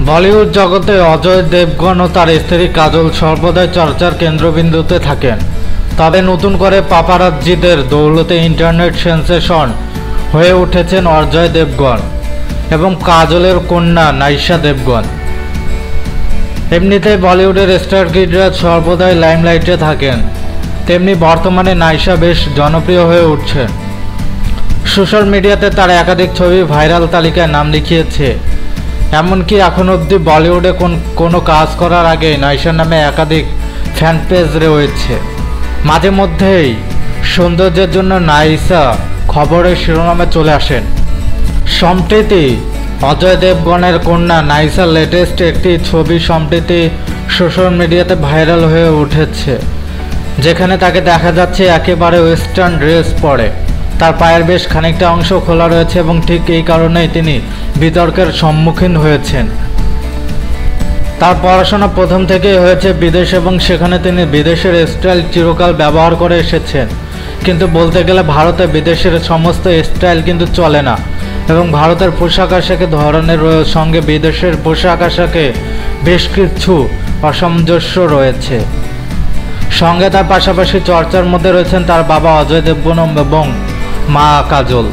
বলিউড জগতে অজয় দেবগন ও তার স্ত্রী কাজল সর্বদাই চর্চার কেন্দ্রবিন্দুতে থাকেন। তবে নতুন করে পাপারাজ্জিদের দৌলতে ইন্টারনেট সেন্সেশন হয়ে উঠেছেন অজয় দেবগন এবং কাজলের কন্যা নায়িশা দেবগন। এমনিতেই বলিউডের স্টার কিডরা সর্বদাই লাইমলাইটে থাকেন, তেমনি বর্তমানে নায়িশা বেশ জনপ্রিয় হয়ে উঠছে। সোশ্যাল মিডিয়াতে তার একাধিক ছবি ভাইরাল তালিকায় নাম লিখিয়েছে। এমনকি এখন অবধি বলিউডে কোনো কাজ করার আগে নায়িশার নামে একাধিক ফ্যান পেজ রয়েছে। মাঝে মধ্যেই সৌন্দর্যের জন্য নায়িশা খবরের শিরোনামে চলে আসেন। সম্প্রতি অজয় দেবগনের কন্যা নায়িশার লেটেস্ট একটি ছবি সম্প্রতি সোশ্যাল মিডিয়াতে ভাইরাল হয়ে উঠেছে, যেখানে তাকে দেখা যাচ্ছে একেবারে ওয়েস্টার্ন ড্রেস পরে। তার পায়ের বেশ খানিকটা অংশ খোলা রয়েছে এবং ঠিক এই কারণেই তিনি বিতর্কের সম্মুখীন হয়েছেন। তার পড়াশোনা প্রথম থেকেই হয়েছে বিদেশ এবং সেখানে তিনি বিদেশের স্টাইল চিরকাল ব্যবহার করে এসেছেন। কিন্তু বলতে গেলে ভারতে বিদেশের সমস্ত স্টাইল কিন্তু চলে না এবং ভারতের পোশাক আশাকে ধরনের সঙ্গে বিদেশের পোশাক আশাকে বেশ কিছু অসামঞ্জস্য রয়েছে। সঙ্গে তার পাশাপাশি চর্চার মধ্যে রয়েছেন তার বাবা অজয় দেবগন এবং মা কাজল।